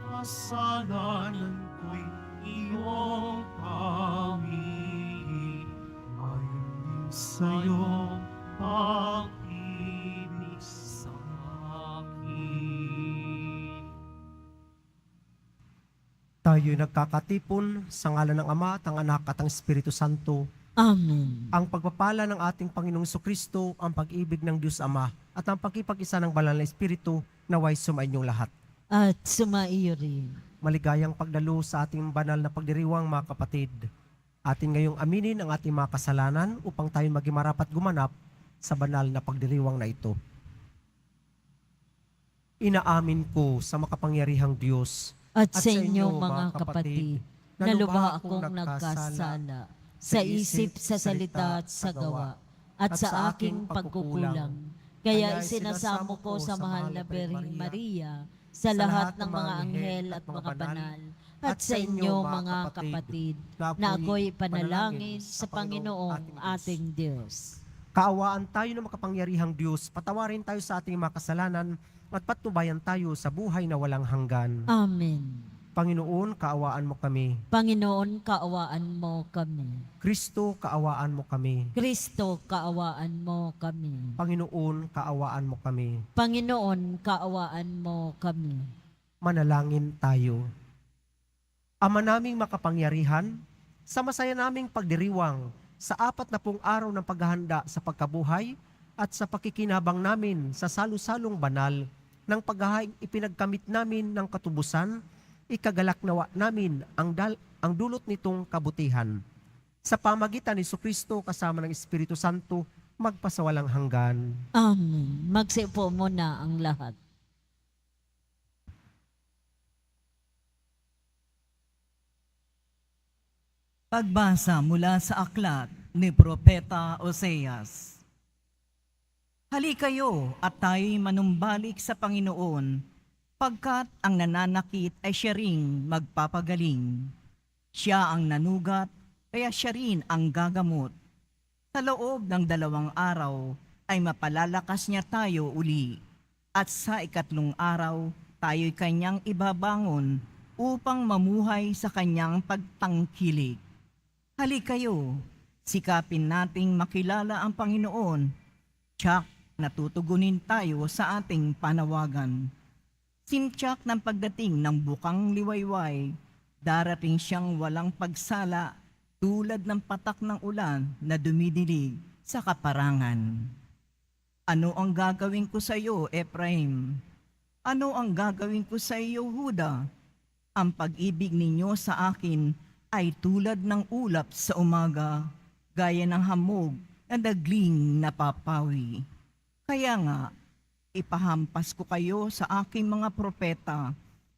kasalanan ko'y iyong pamili. Ayon din sa'yo, pag-ibig sa akin. Tayo'y nagkakatipon sa ngalan ng Ama at ng Anak at ng Espiritu Santo. Amen. Ang pagpapala ng ating Panginoong Kristo, ang pag-ibig ng Diyos Ama, at ang pagkipag-isa ng Banal na Espiritu, naway sumainyong lahat. At sumaiyo rin. Maligayang pagdalo sa ating banal na pagdiriwang, mga kapatid. Atin ngayong aminin ang ating mga kasalanan upang tayo maging marapat gumanap sa banal na pagdiriwang na ito. Inaamin ko sa makapangyarihang Diyos At sa inyo mga kapatid, na lubha akong nagkasala sa isip, sa salita at sa gawa, at sa aking pagkukulang. Kaya isinasamo ko sa mahal na Birheng Maria, sa lahat ng mga anghel at mga banal, at sa inyo mga kapatid, na ako'y panalangin sa Panginoong ating Diyos. Kaawaan tayo ng makapangyarihang Diyos, patawarin tayo sa ating mga kasalanan, at patnubayan tayo sa buhay na walang hanggan. Amen. Panginoon, kaawaan mo kami. Panginoon, kaawaan mo kami. Kristo, kaawaan mo kami. Kristo, kaawaan mo kami. Panginoon, kaawaan mo kami. Panginoon, kaawaan mo kami. Manalangin tayo. Ama naming makapangyarihan, sa masaya naming pagdiriwang sa 40 araw ng paghahanda sa pagkabuhay at sa pakikinabang namin sa salu-salong banal ng paghahaing ipinagkamit namin ng katubusan, ikagalak nawa namin ang dulot nitong kabutihan. Sa pamagitan ni Jesucristo kasama ng Espiritu Santo, magpasawalang hanggan. Amen. Magsiupo muna ang lahat. Pagbasa mula sa aklat ni Propeta Oseas. Halikayo at tayo'y manumbalik sa Panginoon, pagkat ang nananakit ay siya ring magpapagaling. Siya ang nanugat, kaya siya rin ang gagamot. Sa loob ng 2 araw ay mapalalakas niya tayo uli, at sa 3 araw tayo'y kanyang ibabangon upang mamuhay sa kanyang pagtangkilik. Halikayo, sikapin nating makilala ang Panginoon, tiyak natutugunin tayo sa ating panawagan. Simtyak ng pagdating ng bukang liwayway, darating siyang walang pagsala tulad ng patak ng ulan na dumidilig sa kaparangan. Ano ang gagawin ko sa iyo, Ephraim? Ano ang gagawin ko sa iyo, Huda? Ang pag-ibig ninyo sa akin ay tulad ng ulap sa umaga, gaya ng hamog na dagling napapawi. Kaya nga, ipahampas ko kayo sa aking mga propeta,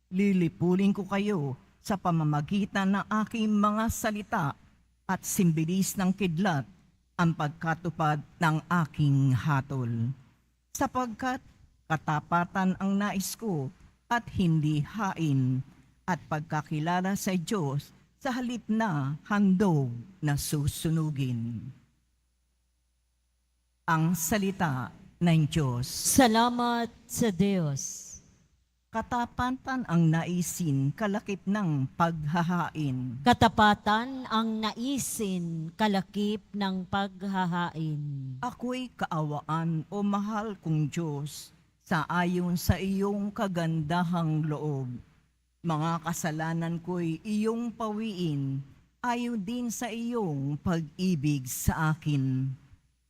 lilipulin ko kayo sa pamamagitan ng aking mga salita at simbilis ng kidlat ang pagkatupad ng aking hatol. Sapagkat katapatan ang nais ko at hindi hain, at pagkakilala sa Diyos sa halip na handog na susunugin. Ang salita ng Diyos. Salamat sa Diyos. Katapatan ang naisin kalakip ng paghahain. Katapatan ang naisin kalakip ng paghahain. Ako'y kaawaan o mahal kong Diyos sa ayon sa iyong kagandahang loob. Mga kasalanan ko'y iyong pawiin, ayon din sa iyong pag-ibig sa akin.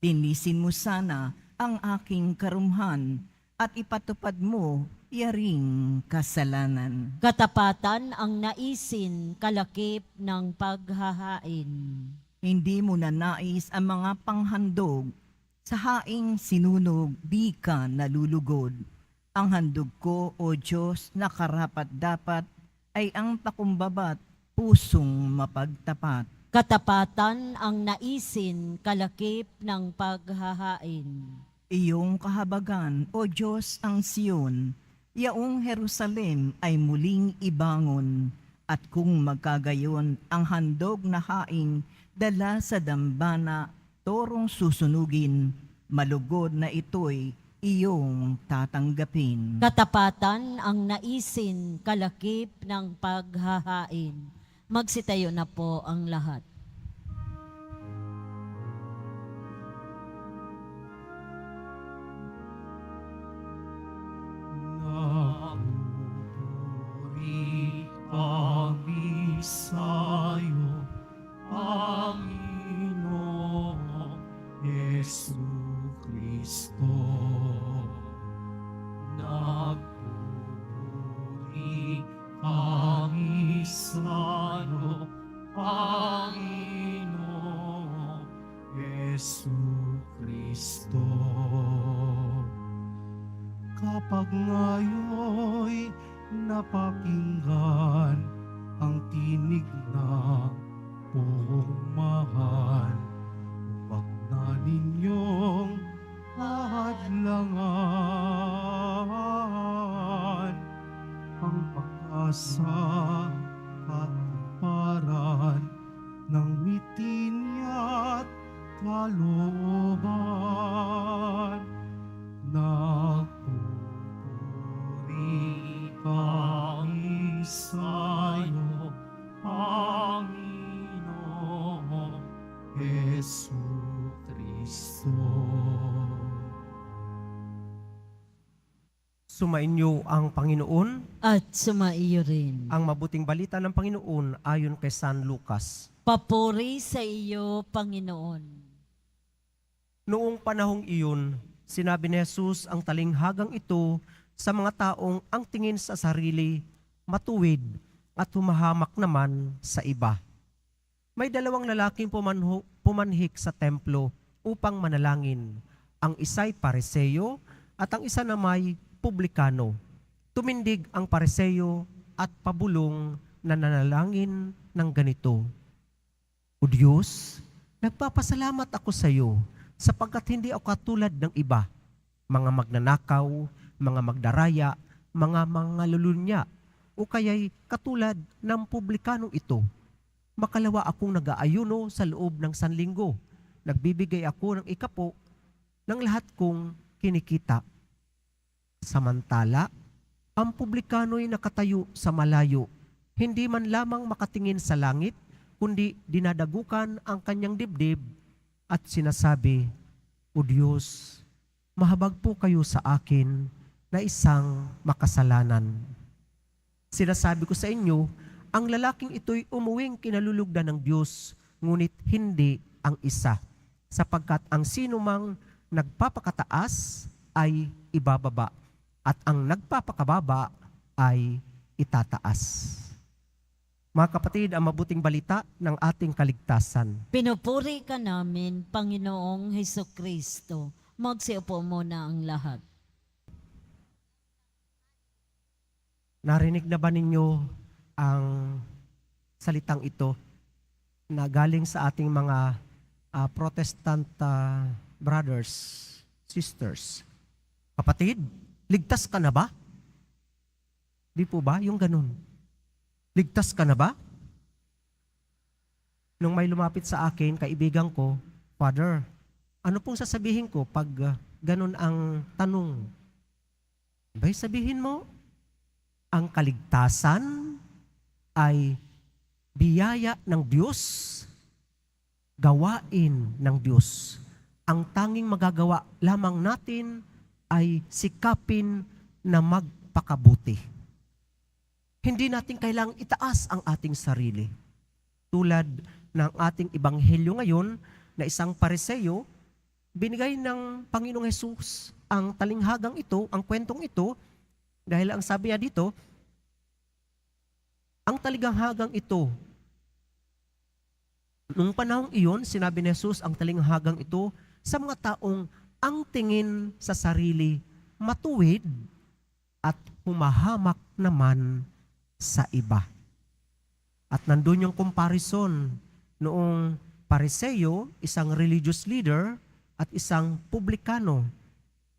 Tinisin mo sana ang aking karumhan at ipatupad mo yaring kasalanan. Katapatan ang naisin kalakip ng paghahain. Hindi mo na nais ang mga panghandog, sa haing sinunog di ka nalulugod. Ang handog ko, O Diyos, na karapat-dapat ay ang pakumbabat, pusong mapagtapat. Katapatan ang naisin kalakip ng paghahain. Iyong kahabagan, O Diyos, ang Siyon, yaong Jerusalem ay muling ibangon, at kung magkagayon ang handog na haing dala sa dambana, torong susunugin, malugod na ito'y iyong tatanggapin. Katapatan ang naisin kalakip ng paghahain. Magsitayo na po ang lahat. Napupuri kami sa'yo, Panginoong Yesu Kristo. Napupuri kami sa'yo, Panginoong Yesu Kristo. Kapag ngayon'y napakinggan ang tinig ng buong mahal, huwag na ninyong hadlangan ang pag-asa at paran ng mitin at kalooban. Nagpupuri kami sa'yo, Panginoong Yesu Kristo. Sumainyo ang Panginoon, At sumaiyo rin. ang mabuting balita ng Panginoon ayon kay San Lucas. Papuri sa iyo, Panginoon. Noong panahong iyon, sinabi ni Jesus ang talinghagang ito sa mga taong ang tingin sa sarili, matuwid at humahamak naman sa iba. May dalawang lalaking pumanhik sa templo upang manalangin. Ang isa'y Pariseo at ang isa namay publikano. Tumindig ang Pariseo at pabulong na nanalangin ng ganito: O Diyos, nagpapasalamat ako sa iyo sapagkat hindi ako katulad ng iba, mga magnanakaw, mga magdaraya, mga mangalulunya, o kaya'y katulad ng publikanong ito. Makalawa akong nag-aayuno sa loob ng sanlinggo. Nagbibigay ako ng ikapo ng lahat kong kinikita. Samantala, ang publikano'y nakatayo sa malayo, hindi man lamang makatingin sa langit, kundi dinadagukan ang kanyang dibdib at sinasabi, O Diyos, mahabag po kayo sa akin na isang makasalanan. Sinasabi ko sa inyo, ang lalaking ito'y umuwing kinalulugdan ng Diyos, ngunit hindi ang isa, sapagkat ang sinumang nagpapakataas ay ibababa, at ang nagpapakababa ay itataas. Mga kapatid, ang mabuting balita ng ating kaligtasan. Pinupuri ka namin, Panginoong Hesus Kristo. Magsiupo muna ang lahat. Narinig na ba ninyo ang salitang ito na galing sa ating mga Protestant brothers, sisters? Kapatid, ligtas ka na ba? Di po ba? Yung ganun. Ligtas ka na ba? Nung may lumapit sa akin, kaibigan ko, Father, ano pong sasabihin ko pag ganun ang tanong? Bay, sabihin mo, ang kaligtasan ay biyaya ng Diyos, gawain ng Diyos. Ang tanging magagawa lamang natin ay sikapin na magpakabuti. Hindi natin kailangang itaas ang ating sarili. Tulad ng ating ebanghelyo ngayon na isang Pariseo, binigay ng Panginoong Hesus ang talinghagang ito, ang kwentong ito, dahil ang sabi niya dito, ang talinghagang ito, nung panahong iyon, sinabi ni Jesus ang talinghagang ito sa mga taong ang tingin sa sarili matuwid at humahamak naman sa iba. At nandun yung comparison noong Pariseo, isang religious leader, at isang publikano,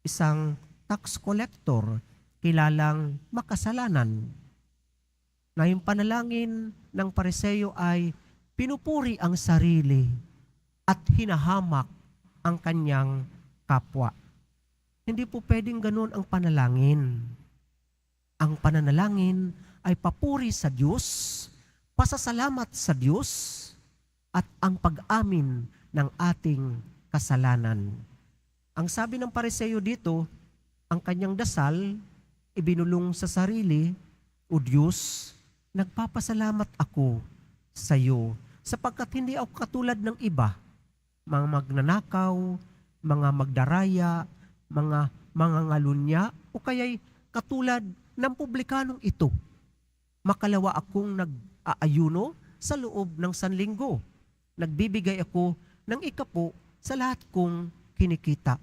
isang tax collector, kilalang makasalanan. Na yung panalangin ng Pariseo ay pinupuri ang sarili at hinahamak ang kanyang kapwa. Hindi po pwedeng ganun ang panalangin. Ang pananalangin ay papuri sa Diyos, pasasalamat sa Diyos, at ang pag-amin ng ating kasalanan. Ang sabi ng Pariseo dito, ang kanyang dasal, ibinulong sa sarili, O Diyos, nagpapasalamat ako sa iyo sapagkat hindi ako katulad ng iba, mga magnanakaw, mga magdaraya, mga mangangalunya, o kaya'y katulad ng publikanong ito. Makalawa akong nag-aayuno sa loob ng sanlinggo. Nagbibigay ako ng ikapo sa lahat kong kinikita.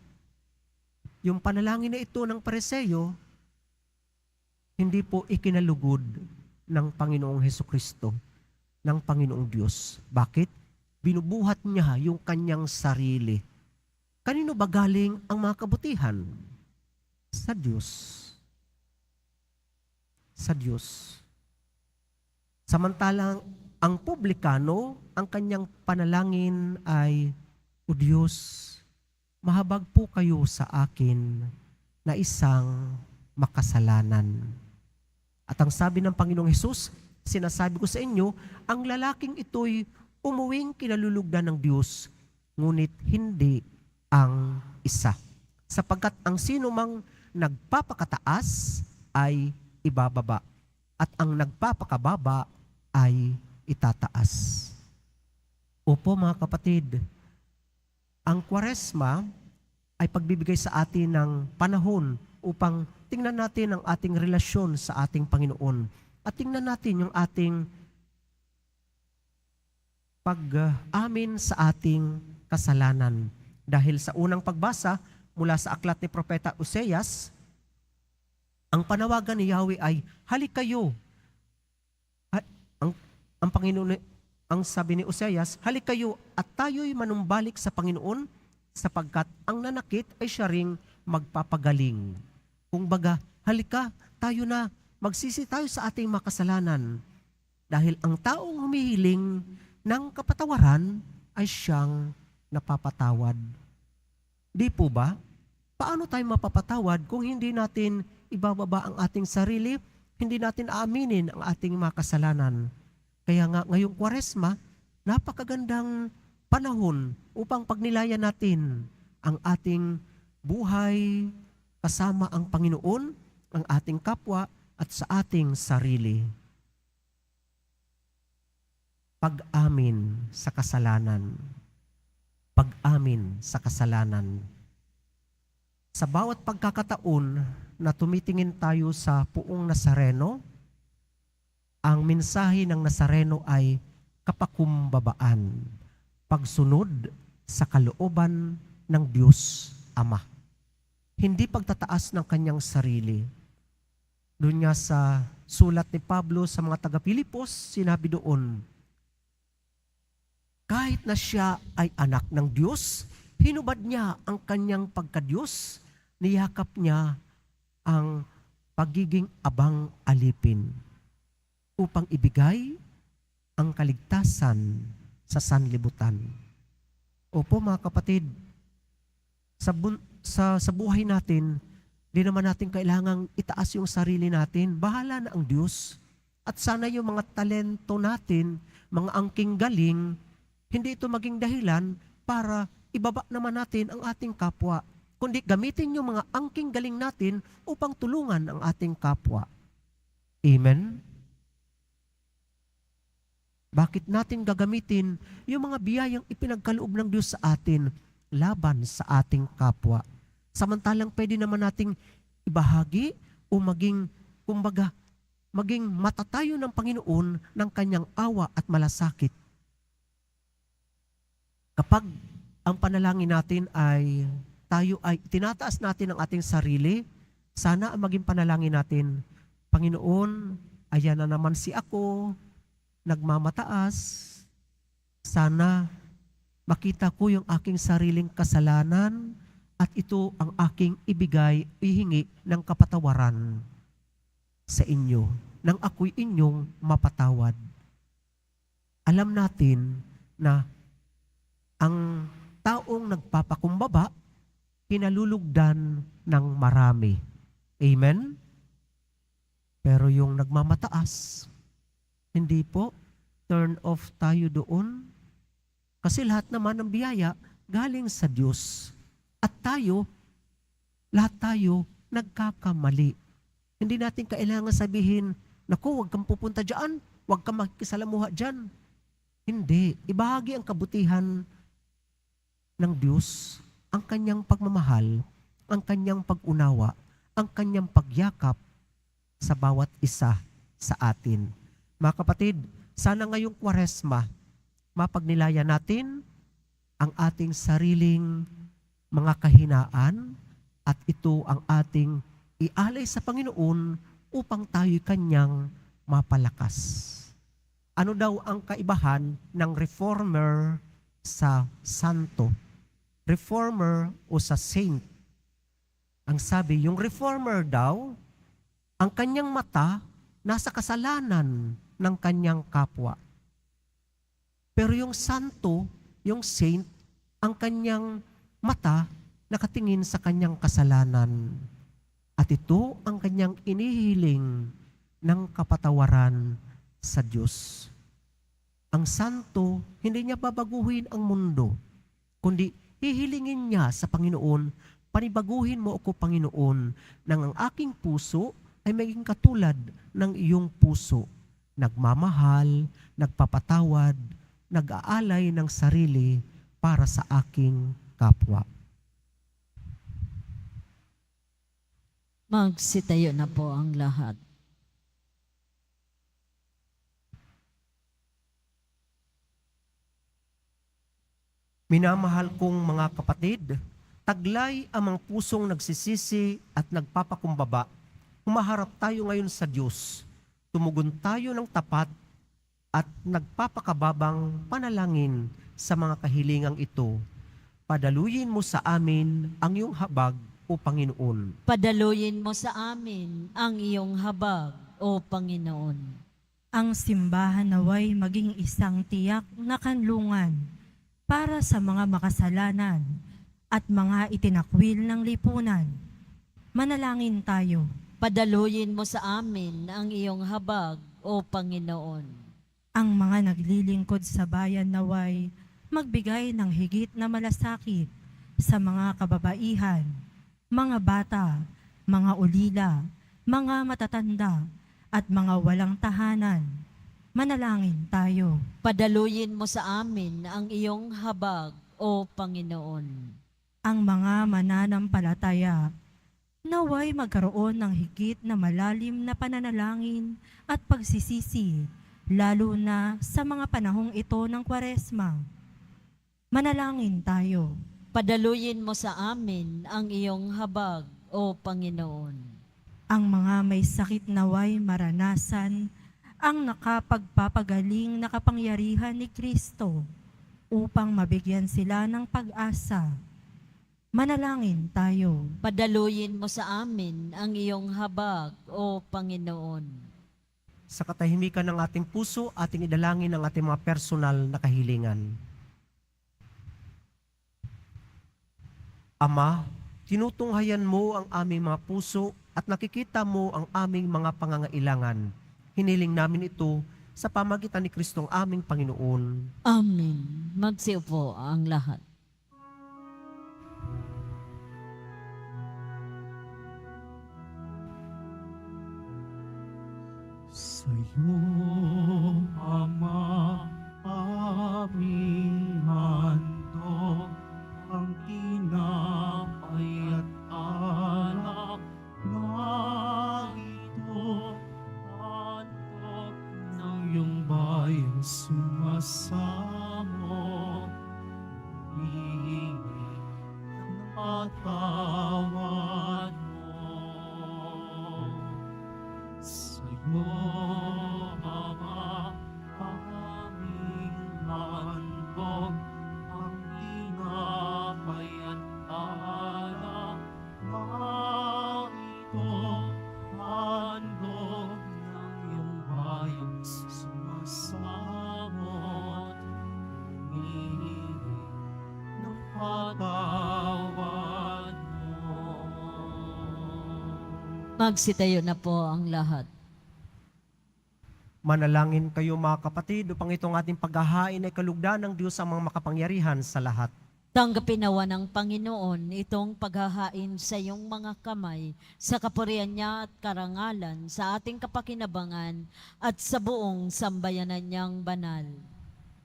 Yung panalangin na ito ng Pariseo, hindi po ikinalugod ng Panginoong Hesukristo, ng Panginoong Diyos. Bakit? Binubuhat niya yung kanyang sarili. Kanino ba galing ang mga kabutihan? Sa Diyos. Sa Diyos. Samantalang ang publikano, ang kanyang panalangin ay, O Diyos, mahabag po kayo sa akin na isang makasalanan. At ang sabi ng Panginoong Hesus, sinasabi ko sa inyo, ang lalaking ito'y umuwing kinalulugdan ng Diyos, ngunit hindi ang isa. Sapagkat ang sino mang nagpapakataas ay ibababa, at ang nagpapakababa ay itataas. Opo mga kapatid, ang Kwaresma ay pagbibigay sa atin ng panahon upang tingnan natin ang ating relasyon sa ating Panginoon at tingnan natin yung ating pag-amin sa ating kasalanan. Dahil sa unang pagbasa mula sa aklat ni Propeta Oseas, ang panawagan ni Yahweh ay, halik kayo. Ang Panginoon, ang sabi ni Oseas, halik kayo at tayo'y manumbalik sa Panginoon sapagkat ang nanakit ay siya ring magpapagaling. Kung baga, halika, tayo na, magsisi tayo sa ating makasalanan. Dahil ang taong humihiling ng kapatawaran ay siyang napapatawad. Di po ba? Paano tayo mapapatawad kung hindi natin ibababa ang ating sarili, hindi natin aaminin ang ating makasalanan? Kaya nga ngayong Kwaresma, napakagandang panahon upang pagnilayan natin ang ating buhay kasama ang Panginoon, ang ating kapwa, at sa ating sarili. Pag-amin sa kasalanan. Pag-amin sa kasalanan. Sa bawat pagkakataon na tumitingin tayo sa puong Nazareno, ang mensahe ng Nazareno ay kapakumbabaan, pagsunod sa kalooban ng Diyos Ama. Hindi pagtataas ng kanyang sarili. Doon nga sa sulat ni Pablo sa mga taga-Pilipos, sinabi doon, kahit na siya ay anak ng Diyos, hinubad niya ang kanyang pagka-Diyos, niyakap niya ang pagiging abang alipin upang ibigay ang kaligtasan sa sanlibutan. Opo mga kapatid, sa buhay natin, di naman natin kailangang itaas yung sarili natin. Bahala na ang Diyos. At sana yung mga talento natin, mga angking galing, hindi ito maging dahilan para ibaba naman natin ang ating kapwa. Kundi gamitin yung mga angking galing natin upang tulungan ang ating kapwa. Amen? Bakit natin gagamitin yung mga biyayang ipinagkaloob ng Diyos sa atin laban sa ating kapwa? Samantalang pwede naman nating ibahagi o maging matatayo ng Panginoon ng kanyang awa at malasakit. Kapag ang panalangin natin ay tayo ay tinataas natin ang ating sarili, sana ang maging panalangin natin, Panginoon, ayan na naman si ako, nagmamataas, sana makita ko yung aking sariling kasalanan at ito ang aking ihingi ng kapatawaran sa inyo, nang ako'y inyong mapatawad. Alam natin na ang taong nagpapakumbaba kinalulugdan ng marami. Amen? Pero yung nagmamataas, hindi po, turn off tayo doon. Kasi lahat naman ng biyaya galing sa Diyos. At tayo, lahat tayo nagkakamali. Hindi natin kailangan sabihin, naku, huwag kang pupunta dyan, huwag kang makikisalamuha dyan. Hindi. Ibahagi ang kabutihan ng Diyos, ang kanyang pagmamahal, ang kanyang pag-unawa, ang kanyang pagyakap sa bawat isa sa atin. Mga kapatid, sana ngayong Kwaresma, mapagnilaya natin ang ating sariling mga kahinaan at ito ang ating ialay sa Panginoon upang tayo'y kanyang mapalakas. Ano daw ang kaibahan ng reformer sa santo? Reformer o sa saint? Ang sabi, yung reformer daw, ang kanyang mata nasa kasalanan ng kanyang kapwa. Pero yung santo, yung saint, ang kanyang mata nakatingin sa kanyang kasalanan. At ito ang kanyang inihiling ng kapatawaran sa Diyos. Ang santo, hindi niya babaguhin ang mundo, kundi hihilingin niya sa Panginoon, panibaguhin mo ako, Panginoon, nang ang aking puso ay maging katulad ng iyong puso. Nagmamahal, nagpapatawad, nag-aalay ng sarili para sa aking kapwa. Magsitayo na po ang lahat. Minamahal kong mga kapatid, taglay ang mga pusong nagsisisi at nagpapakumbaba. Humaharap tayo ngayon sa Diyos. Tumugon tayo ng tapat at nagpapakababang panalangin sa mga kahilingang ito. Padaluyin mo sa amin ang iyong habag, O Panginoon. Padaluyin mo sa amin ang iyong habag, O Panginoon. Ang simbahan naway maging isang tiyak na kanlungan para sa mga makasalanan at mga itinakwil ng lipunan. Manalangin tayo. Padaluyin mo sa amin ang iyong habag, O Panginoon. Ang mga naglilingkod sa bayan naway magbigay ng higit na malasakit sa mga kababaihan, mga bata, mga ulila, mga matatanda, at mga walang tahanan. Manalangin tayo. Padaluyin mo sa amin ang iyong habag, O Panginoon. Ang mga mananampalataya, naway magkaroon ng higit na malalim na pananalangin at pagsisisi, lalo na sa mga panahong ito ng Kwaresma. Manalangin tayo. Padaluyin mo sa amin ang iyong habag, O Panginoon. Ang mga may sakit naway maranasan ang nakapagpapagaling na kapangyarihan ni Kristo upang mabigyan sila ng pag-asa. Manalangin tayo. Padaluyin mo sa amin ang iyong habag, O Panginoon. Sa katahimikan ng ating puso, ating idalangin ang ating mga personal na kahilingan. Ama, tinutunghayan mo ang aming mga puso at nakikita mo ang aming mga pangangailangan. Hiniling namin ito sa pamagitan ni Kristong aming Panginoon. Amen. Magsiupo ang lahat. Sa'yo, Ama, aming handog, ang tinapay at alak na ito, handog ng iyong bayang sumasamo, hihingi ng katawan mo. Sa'yo, Ama, aming handog, ang tinapay at alak na ito, handog ng iyong bayang sumasamot, Magsitayo na po ang lahat. Manalangin kayo mga kapatid upang itong ating paghahain ay kalugdan ng Diyos ang mga makapangyarihan sa lahat. Tanggapin nawa ng Panginoon itong paghahain sa iyong mga kamay, sa kapurihan niya at karangalan, sa ating kapakinabangan at sa buong sambayanan niyang banal.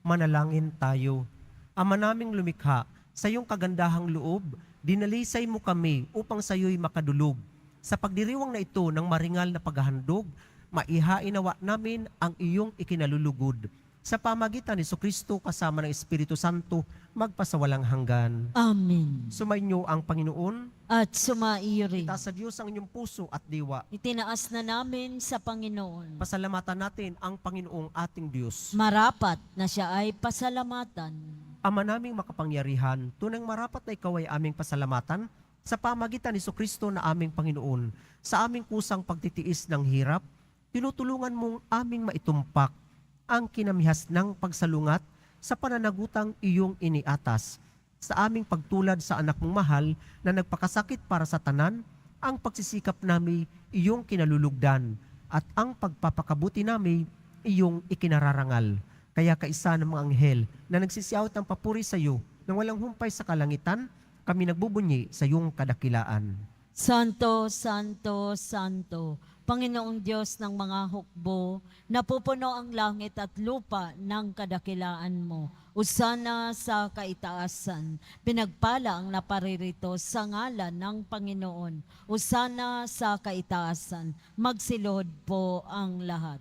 Manalangin tayo. Ama naming lumikha, sa iyong kagandahang loob, dinalisay mo kami upang sa iyo'y makadulog. Sa pagdiriwang na ito ng maringal na paghahandog, maihainawa namin ang iyong ikinalulugod. Sa pamagitan ni Jesucristo kasama ng Espiritu Santo, magpasawalang hanggan. Amen. Sumainyo ang Panginoon, At sumaiyo rin. itaas sa Diyos ang inyong puso at diwa. Itinaas na namin sa Panginoon. Pasalamatan natin ang Panginoong ating Diyos. Marapat na siya ay pasalamatan. Ama naming makapangyarihan, tunang marapat na ikaw ay aming pasalamatan sa pamagitan ni Jesucristo na aming Panginoon. Sa aming kusang pagtitiis ng hirap, tinutulungan mong aming maitumpak ang kinamihas ng pagsalungat sa pananagutang iyong iniatas. Sa aming pagtulad sa anak mong mahal na nagpakasakit para sa tanan, ang pagsisikap namin iyong kinalulugdan at ang pagpapakabuti namin iyong ikinararangal. Kaya kaisa ng mga anghel na nagsisiyawat ng papuri sa iyo nang walang humpay sa kalangitan, kami nagbubunyi sa iyong kadakilaan. Santo, Santo, Santo, Panginoong Diyos ng mga hukbo, napupuno ang langit at lupa ng kadakilaan mo. Usana sa kaitaasan, pinagpala ang naparirito sa ngalan ng Panginoon. Usana sa kaitaasan, magsilod po ang lahat.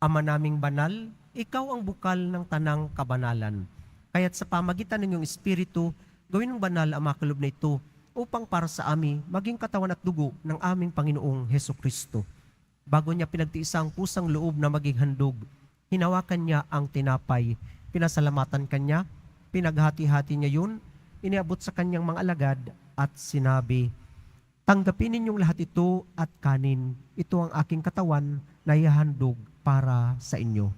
Ama naming banal, ikaw ang bukal ng tanang kabanalan. Kaya't sa pamagitan ng iyong Espiritu, gawin ng banal ang mga kaloob na ito upang para sa amin maging katawan at dugo ng aming Panginoong Hesukristo. Bago niya pinagtiisa ang pusang loob na maging handog, hinawakan niya ang tinapay, pinasalamatan kanya, pinaghati-hati niya yun, iniabot sa kanyang mga alagad at sinabi, "Tanggapin ninyong lahat ito at kanin. Ito ang aking katawan na ihahandog para sa inyo."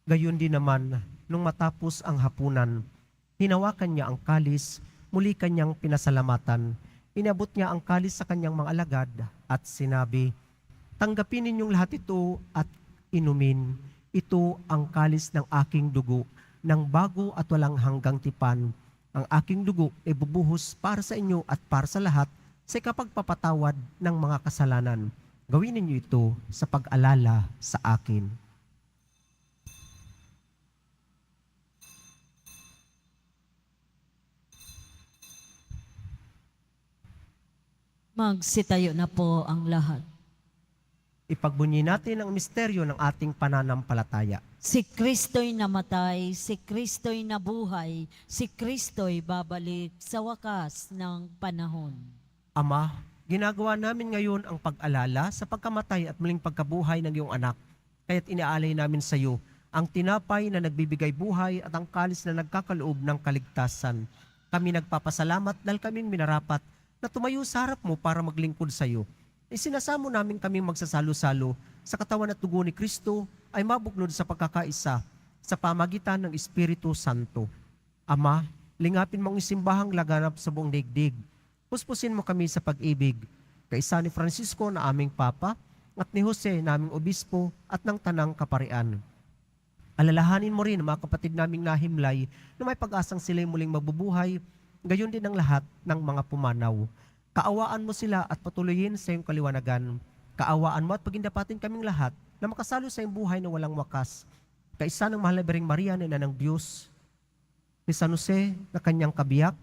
Gayon din naman, nung matapos ang hapunan, hinawakan niya ang kalis, muli kanyang pinasalamatan. Inabot niya ang kalis sa kanyang mga alagad at sinabi, "Tanggapin ninyong lahat ito at inumin. Ito ang kalis ng aking dugo, ng bago at walang hanggang tipan. Ang aking dugo ay bubuhos para sa inyo at para sa lahat sa kapagpapatawad ng mga kasalanan. Gawin ninyo ito sa pag-alala sa akin." Magsitayo na po ang lahat. Ipagbunyi natin ang misteryo ng ating pananampalataya. Si Kristo'y namatay, si Kristo'y nabuhay, si Kristo'y babalik sa wakas ng panahon. Ama, ginagawa namin ngayon ang pag-alala sa pagkamatay at muling pagkabuhay ng iyong anak. Kaya't inaalay namin sa iyo ang tinapay na nagbibigay buhay at ang kalis na nagkakaloob ng kaligtasan. Kami nagpapasalamat dahil kaming minarapat na tumayo sa harap mo para maglingkod sa iyo. Isinasamo namin kaming magsasalo-salo sa katawan at dugo ni Kristo ay mabuklod sa pagkakaisa sa pamagitan ng Espiritu Santo. Ama, lingapin mong isimbahang laganap sa buong daigdig. Puspusin mo kami sa pag-ibig, kaisa ni Francisco na aming Papa at ni Jose na aming Obispo at ng Tanang Kaparian. Alalahanin mo rin ang mga kapatid naming nahimlay na may pag-asang sila'y muling mabubuhay, gayon din ang lahat ng mga pumanaw. Kaawaan mo sila at patuloyin sa iyong kaliwanagan. Kaawaan mo at pagindapatin kaming lahat na makasalo sa iyong buhay na walang wakas. Kaisa ng mahal na Birheng Maria na ina ng Diyos, ni San Jose na kanyang kabiyak,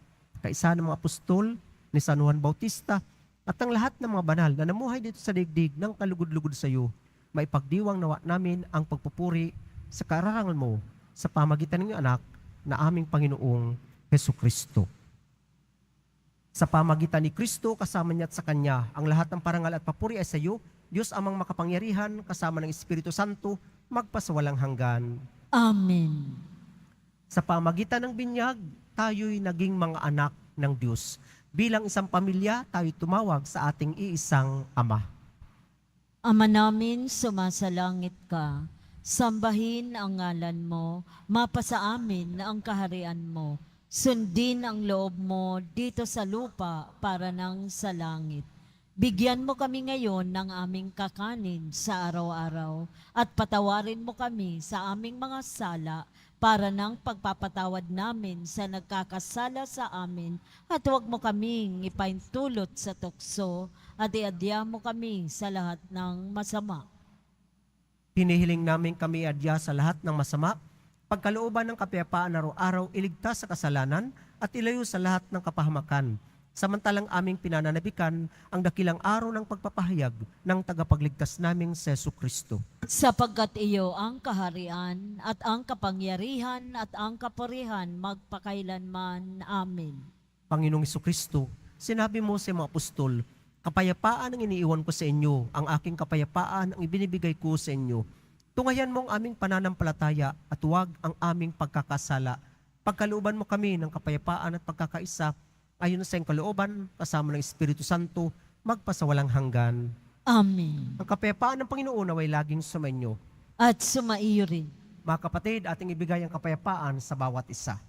kaisa ng mga apostol, ni San Juan Bautista, at ang lahat ng mga banal na namuhay dito sa daigdig ng kalugod-lugod sa iyo, maipagdiwang nawa namin ang pagpupuri sa kararangal mo sa pamagitan ng iyong anak na aming Panginoong Hesukristo. Sa pamagitan ni Kristo, kasama niya at sa Kanya, ang lahat ng parangal at papuri ay sa iyo, Diyos amang makapangyarihan, kasama ng Espiritu Santo, magpasawalang hanggan. Amen. Sa pamagitan ng binyag, tayo'y naging mga anak ng Diyos. Bilang isang pamilya, tayo'y tumawag sa ating iisang Ama. Ama namin, sumasalangit ka. Sambahin ang ngalan mo, mapasa amin ang kaharian mo. Sundin ang loob mo dito sa lupa para nang sa langit. Bigyan mo kami ngayon ng aming kakanin sa araw-araw at patawarin mo kami sa aming mga sala para ng pagpapatawad namin sa nagkakasala sa amin at huwag mo kaming ipaintulot sa tukso at iadya mo kami sa lahat ng masama. Hinihiling namin kami adya sa lahat ng masama, pagkalooban ng kapayapaan araw-araw, iligtas sa kasalanan at ilayo sa lahat ng kapahamakan. Samantalang aming pinananabikan ang dakilang araw ng pagpapahayag ng tagapagligtas naming si Jesucristo. Sapagkat iyo ang kaharian at ang kapangyarihan at ang kapurihan magpakailanman. Amen. Panginoong Jesucristo, sinabi mo sa mga apostol, kapayapaan ang iniiwan ko sa inyo, ang aking kapayapaan ang ibinibigay ko sa inyo. Tungayan mo ang aming pananampalataya at huwag ang aming pagkakasala. Pagkalooban mo kami ng kapayapaan at pagkakaisa, ayon sa iyong kalooban, kasama ng Espiritu Santo, magpasawalang hanggan. Amen. Ang kapayapaan ng Panginoon naway laging sumainyo. At sumaiyo rin. Mga kapatid, ating ibigay ang kapayapaan sa bawat isa.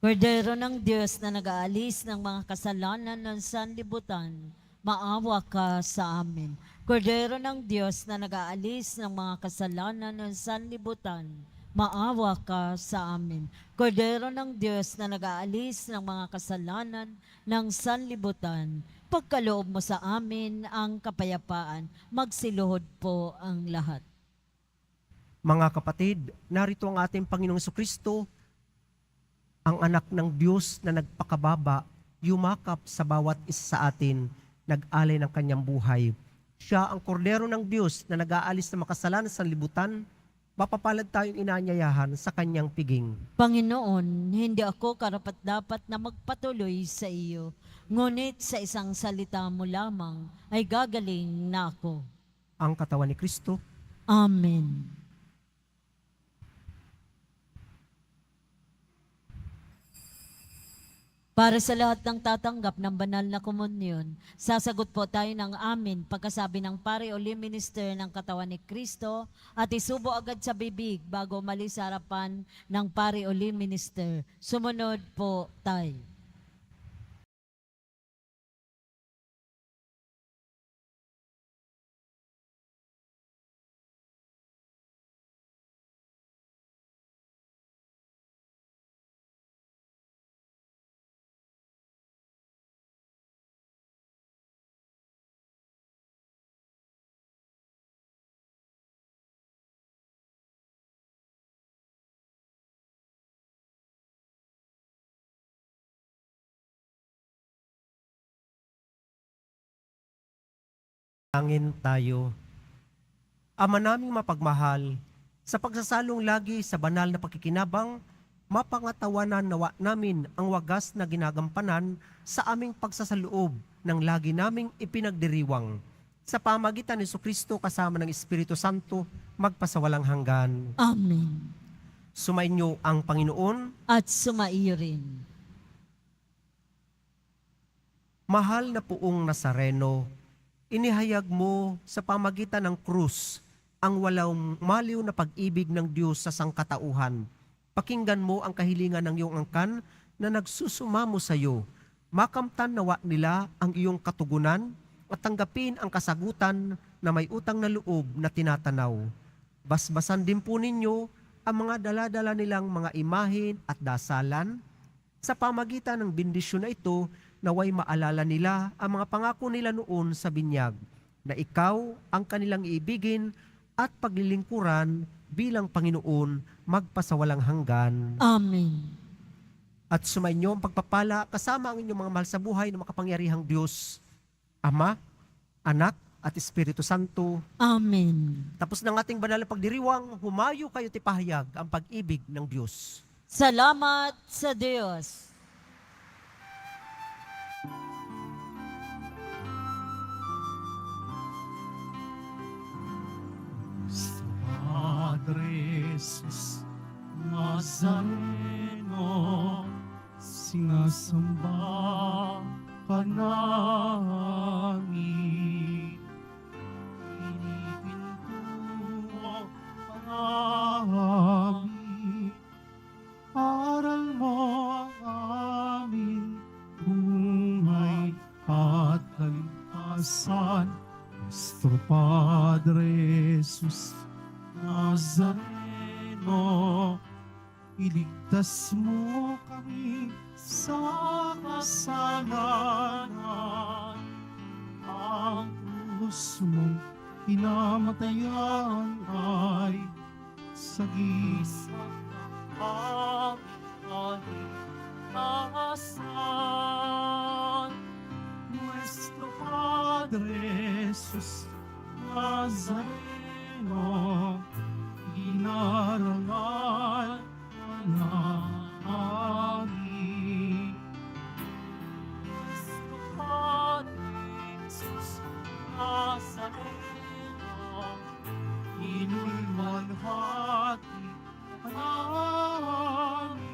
Kordero ng Diyos na nag-aalis ng mga kasalanan ng sanlibutan, maawa ka sa amin. Kordero ng Diyos na nag-aalis ng mga kasalanan ng sanlibutan, maawa ka sa amin. Kordero ng Diyos na nag-aalis ng mga kasalanan ng sanlibutan, pagkaloob mo sa amin ang kapayapaan, magsiluhod po ang lahat. Mga kapatid, narito ang ating Panginoong Jesucristo, ang anak ng Diyos na nagpakababa, yumakap sa bawat isa sa atin, nag-alay ng kanyang buhay. Siya ang kordero ng Diyos na nag-aalis ng makasalanan sa libutan, mapapalad tayong inaanyayahan sa kanyang piging. Panginoon, hindi ako karapat-dapat na magpatuloy sa iyo, ngunit sa isang salita mo lamang ay gagaling na ako. Ang katawan ni Kristo. Amen. Para sa lahat ng tatanggap ng banal na komunyon, sasagot po tayo ng amin pagkasabi ng pari o limb minister ng katawan ni Kristo at isubo agad sa bibig bago umalis sa harapan ng pari o limb minister. Sumunod po tayo. Angin tayo. Ama naming mapagmahal, sa pagsasalong lagi sa banal na pakikinabang, mapangatawanan nawa namin ang wagas na ginagampanan sa aming pagsasaloob ng lagi naming ipinagdiriwang. Sa pamagitan ni Jesucristo kasama ng Espiritu Santo, magpasawalang hanggan. Amen. Sumainyo ang Panginoon. At sumaiyo rin. Mahal na Poong Nazareno, inihayag mo sa pamagitan ng krus ang walang maliw na pag-ibig ng Diyos sa sangkatauhan. Pakinggan mo ang kahilingan ng iyong angkan na nagsusumamo sa iyo. Makamtan nawa nila ang iyong katugunan at tanggapin ang kasagutan na may utang na loob na tinatanaw. Basbasan din po ninyo ang mga daladala nilang mga imahin at dasalan. Sa pamagitan ng bendisyon na ito, naway maalala nila ang mga pangako nila noon sa binyag, na ikaw ang kanilang iibigin at paglilingkuran bilang Panginoon magpasawalang hanggan. Amen. At sumainyo ang pagpapala kasama ang inyong mga mahal sa buhay ng makapangyarihang Diyos, Ama, Anak, at Espiritu Santo. Amen. Tapos ng ating banal na pagdiriwang, humayo kayo tipahayag ang pag-ibig ng Diyos. Salamat sa Diyos. Sa Padre Jesus Nazareno, sinasamba ka namin. kaligtasan, Nuestro Padre Jesus Nazareno, iligtas mo kami sa kasalanan. Ang krus mong pinamatayan ay sagisag ng aming kaligtasan. Nuestro Padre Jesus Nazareno, inarangal ka namin. Nuestro Padre Jesus Nazareno, inulwalhati ka namin.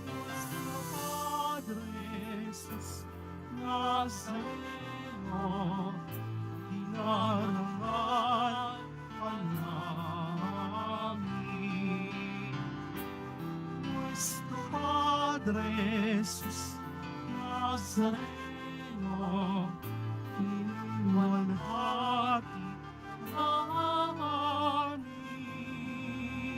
Nuestro Padre Jesus Nazareno, inarangal ka namin. Nuestro Padre Jesus Nazareno,